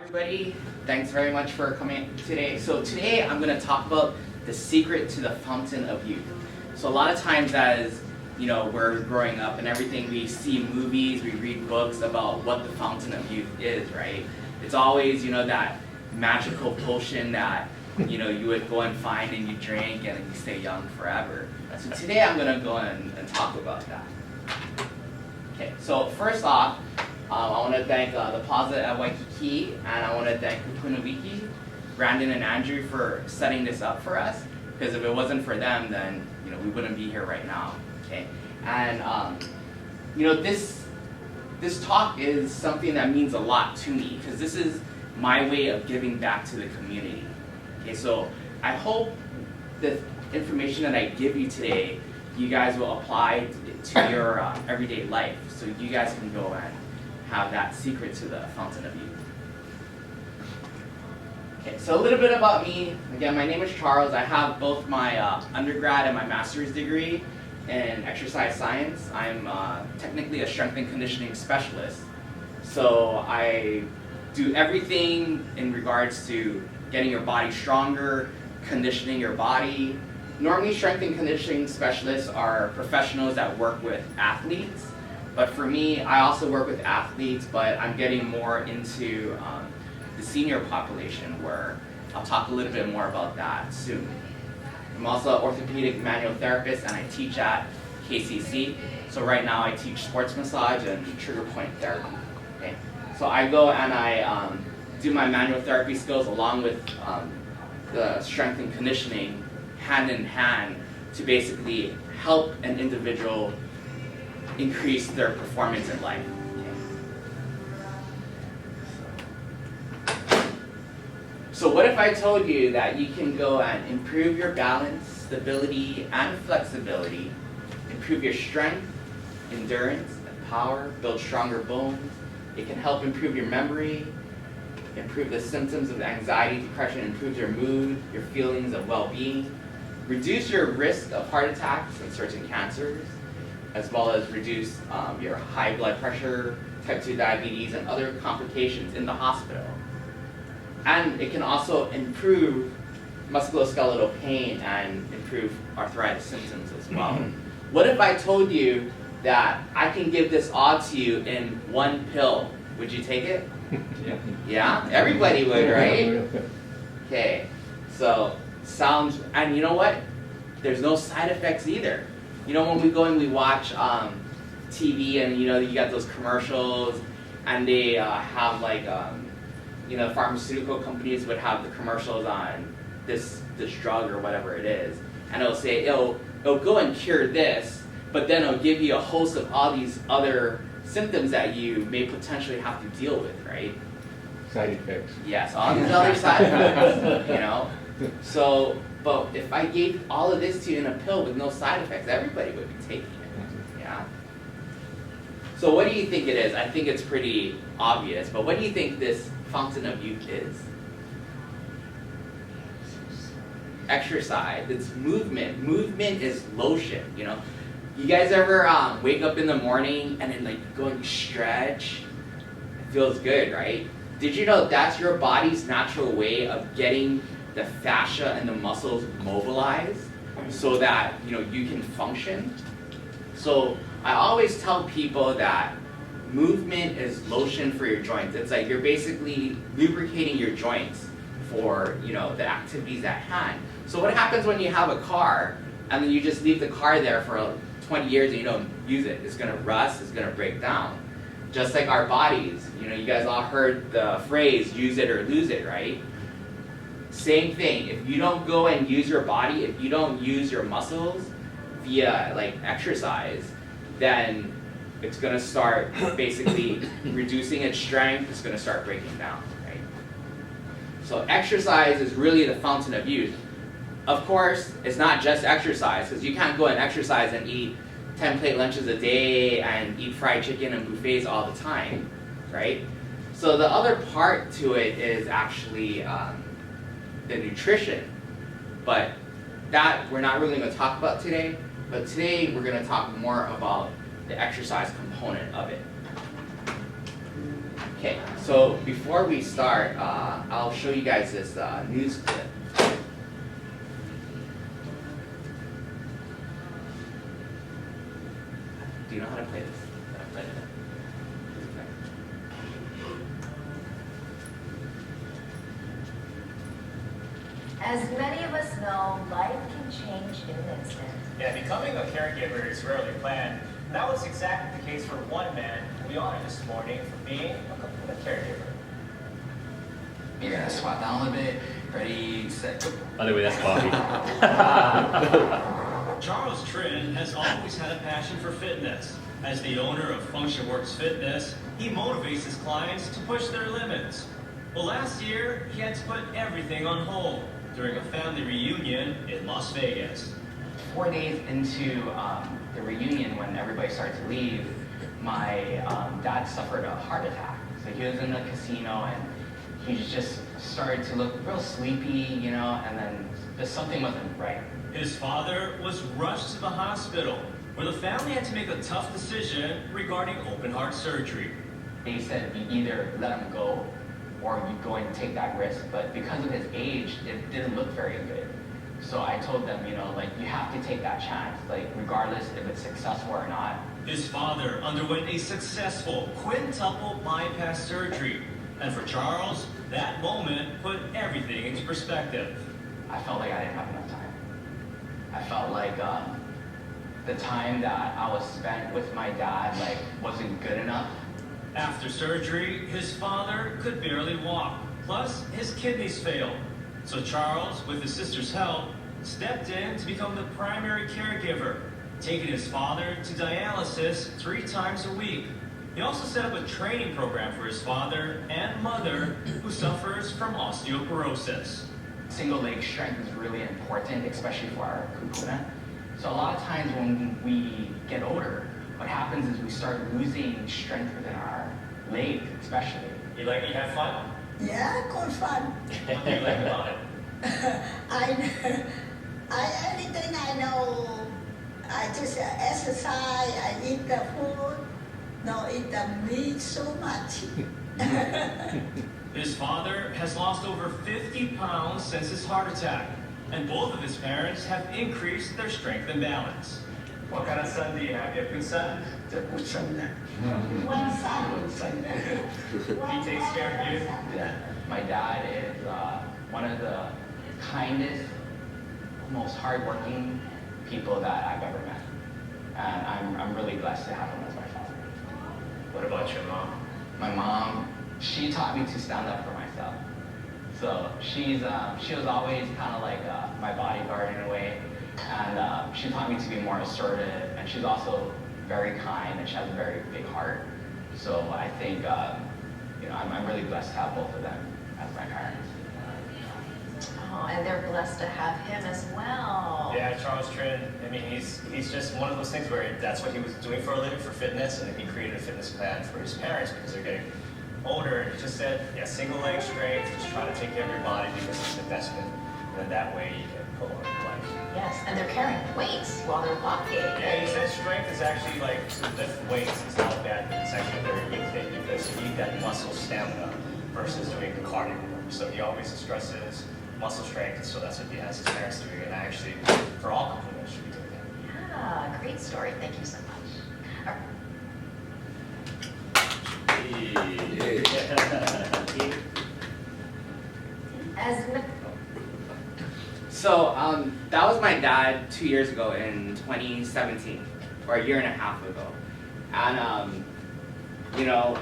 everybody. Thanks very much for coming today. So today I'm going to talk about the secret to the fountain of youth. So a lot of times as we're growing up and everything, we see movies, we read books about what the fountain of youth is, right? It's always, that magical potion that, you would go and find and you drink and you stay young forever. So today I'm going to go and talk about that. Okay, so first off, I want to thank the Plaza at Waikiki, and I want to thank KupunaWiki, Brandon and Andrew for setting this up for us, because if it wasn't for them, then we wouldn't be here right now. Okay, and this talk is something that means a lot to me, because this is my way of giving back to the community. Okay, so I hope the information that I give you today, you guys will apply to your everyday life, so you guys can go and have that secret to the fountain of youth. Okay, so a little bit about me. Again, my name is Charles. I have both my undergrad and my master's degree in exercise science. I'm technically a strength and conditioning specialist. So I do everything in regards to getting your body stronger, conditioning your body. Normally, strength and conditioning specialists are professionals that work with athletes. But for me, I also work with athletes, but I'm getting more into the senior population, where I'll talk a little bit more about that soon. I'm also an orthopedic manual therapist, and I teach at KCC. So right now I teach sports massage and trigger point therapy. Okay? So I go and I do my manual therapy skills along with the strength and conditioning hand in hand to basically help an individual increase their performance in life. Okay. So what if I told you that you can go and improve your balance, stability, and flexibility, improve your strength, endurance, and power, build stronger bones. It can help improve your memory, improve the symptoms of anxiety, depression, improve your mood, your feelings of well-being, reduce your risk of heart attacks and certain cancers, as well as reduce your high blood pressure, type 2 diabetes, and other complications in the hospital. And it can also improve musculoskeletal pain and improve arthritis symptoms as well. What if I told you that I can give this all to you in one pill? Would you take it? Yeah. Yeah? Everybody would, right? Okay, so sounds, and you know what? There's no side effects either. When we go and we watch TV and you got those commercials and they have like, pharmaceutical companies would have the commercials on this drug or whatever it is. And it'll say, it'll go and cure this, but then it'll give you a host of all these other symptoms that you may potentially have to deal with, right? Side effects. Yes, all these other side effects, So, but if I gave all of this to you in a pill with no side effects, everybody would be taking it, yeah? So what do you think it is? I think it's pretty obvious, but what do you think this fountain of youth is? Exercise, it's movement. Movement is lotion, You guys ever wake up in the morning and then go and stretch? It feels good, right? Did you know that's your body's natural way of getting the fascia and the muscles mobilized so that you can function? So I always tell people that movement is lotion for your joints. It's like you're basically lubricating your joints for the activities at hand. So what happens when you have a car and then you just leave the car there for 20 years and you don't use it? It's going to rust, it's going to break down. Just like our bodies, you guys all heard the phrase use it or lose it, right? Same thing. If you don't go and use your body, if you don't use your muscles via exercise, then it's going to start basically reducing its strength. It's going to start breaking down, right? So exercise is really the fountain of youth. Of course, it's not just exercise, because you can't go and exercise and eat 10 plate lunches a day and eat fried chicken and buffets all the time, right? So the other part to it is actually the nutrition, but that we're not really going to talk about today. But today we're going to talk more about the exercise component of it. Okay, so before we start, I'll show you guys this news clip. Do you know how to play this? As many of us know, life can change in an instant. Yeah, becoming a caregiver is rarely planned. And that was exactly the case for one man who we honored this morning for being a caregiver. You're gonna squat down a little bit. Ready, set, go. By the way, that's Bobby. Charles Trinh has always had a passion for fitness. As the owner of Function Works Fitness, he motivates his clients to push their limits. Well, last year, he had to put everything on hold during a family reunion in Las Vegas. 4 days into the reunion, when everybody started to leave, my dad suffered a heart attack. So he was in the casino and he just started to look real sleepy, you know, and then just something wasn't right. His father was rushed to the hospital, where the family had to make a tough decision regarding open heart surgery. They said you either let him go or you go and take that risk. But because of his age, it didn't look very good. So I told them, you know, like, you have to take that chance, like, regardless if it's successful or not. His father underwent a successful quintuple bypass surgery. And for Charles, that moment put everything into perspective. I felt like I didn't have enough time. I felt like the time that I was spent with my dad, like, wasn't good enough. After surgery, his father could barely walk. Plus, his kidneys failed. So Charles, with his sister's help, stepped in to become the primary caregiver, taking his father to dialysis 3 times a week. He also set up a training program for his father and mother, who suffers from osteoporosis. Single leg strength is really important, especially for our kupuna. So a lot of times when we get older, what happens is we start losing strength within our leg, especially. You have fun? Yeah, good fun. What do you like about it? Anything I know, I just exercise, I eat the food, not eat the meat so much. His father has lost over 50 pounds since his heart attack, and both of his parents have increased their strength and balance. What kind of son do you have? You have a good son? One son. He takes care of you? Yeah. My dad is one of the kindest, most hardworking people that I've ever met. And I'm really blessed to have him as my father. What about your mom? My mom, she taught me to stand up for myself. So she was always kind of like my bodyguard in a way. And she taught me to be more assertive. And she's also very kind and she has a very big heart. So I think, you know, I'm really blessed to have both of them as my parents. Oh, and they're blessed to have him as well. Yeah, Charles Trinh, I mean, he's just one of those things where that's what he was doing for a living, for fitness, and then he created a fitness plan for his parents because they're getting older, and he just said, yeah, single leg strength, just try to take care of your body because it's an investment, and then that way you can pull on your life. Yes, and they're carrying weights while they're walking. Yeah, he said strength is actually like, to lift weights is not bad, but it's actually a very good thing because you need that muscle stamina versus doing the cardio work. So he always stresses muscle strength, so that's what he has his parents doing, and actually, for all components, should be doing that. Yeah, great story. Thank you so much. So that was my dad 2 years ago in 2017, or a year and a half ago. And you know,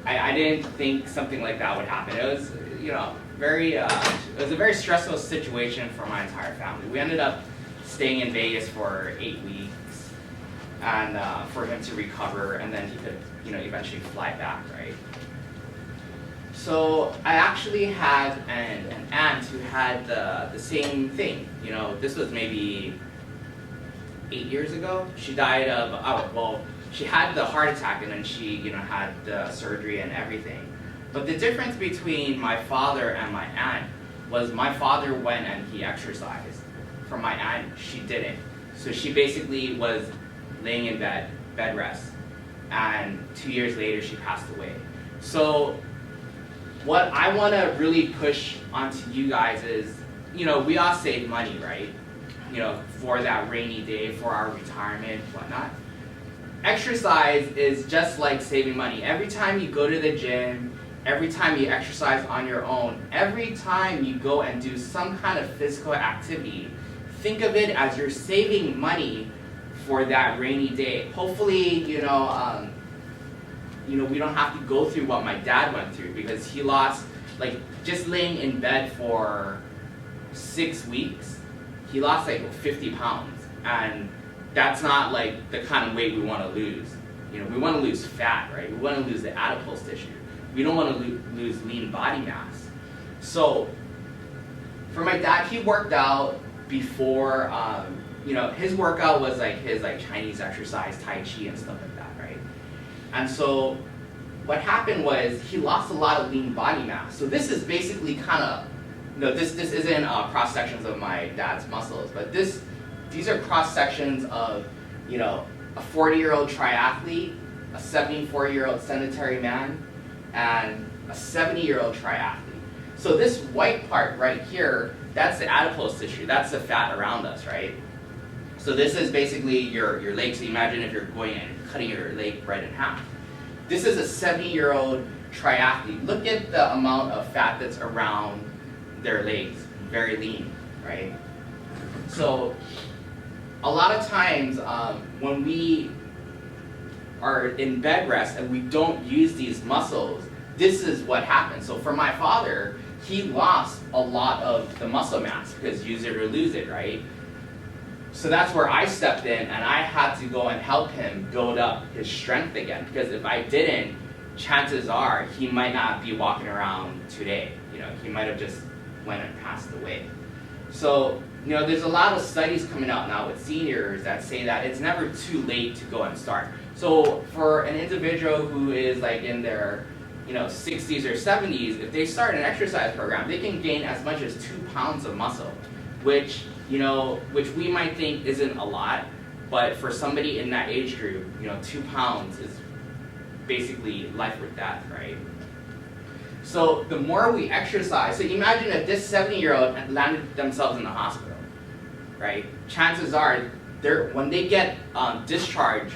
I didn't think something like that would happen. It was, you know, it was a very stressful situation for my entire family. We ended up staying in Vegas for 8 weeks, and for him to recover, and then he could, you know, eventually fly back, right? So I actually had an aunt who had the same thing. You know, this was maybe 8 years ago. She died of, she had the heart attack and then she, you know, had the surgery and everything. But the difference between my father and my aunt was my father went and he exercised. For my aunt, she didn't. So she basically was laying in bed rest. And 2 years later, she passed away. So what I want to really push onto you guys is, you know, we all save money, right? You know, for that rainy day, for our retirement, whatnot. Exercise is just like saving money. Every time you go to the gym, every time you exercise on your own, every time you go and do some kind of physical activity, think of it as you're saving money for that rainy day. Hopefully, you know, we don't have to go through what my dad went through, because he lost, like, just laying in bed for 6 weeks, he lost like 50 pounds. And that's not like the kind of weight we want to lose. You know, we want to lose fat, right? We want to lose the adipose tissue. We don't want to lose lean body mass. So for my dad, he worked out before, you know, his workout was like his like Chinese exercise, Tai Chi and stuff like that, right? And so what happened was he lost a lot of lean body mass. So this is basically kind of, no, this isn't cross sections of my dad's muscles, but these are cross sections of, you know, a 40-year-old triathlete, a 74-year-old sedentary man, and a 70-year-old triathlete. So this white part right here, that's the adipose tissue. That's the fat around us, right? So this is basically your leg. So imagine if you're going and cutting your leg right in half. This is a 70-year-old triathlete. Look at the amount of fat that's around their legs. Very lean, right? So a lot of times when we are in bed rest and we don't use these muscles, this is what happens. So for my father, he lost a lot of the muscle mass, because use it or lose it, right? So that's where I stepped in, and I had to go and help him build up his strength again, because if I didn't, chances are he might not be walking around today. You know, he might have just went and passed away. So, you know, there's a lot of studies coming out now with seniors that say that it's never too late to go and start. So for an individual who is like in their, you know, 60s or 70s, if they start an exercise program, they can gain as much as 2 pounds of muscle, which we might think isn't a lot, but for somebody in that age group, you know, 2 pounds is basically life or death, right? So the more we exercise, so imagine if this 70-year-old landed themselves in the hospital, right? Chances are, when they get discharged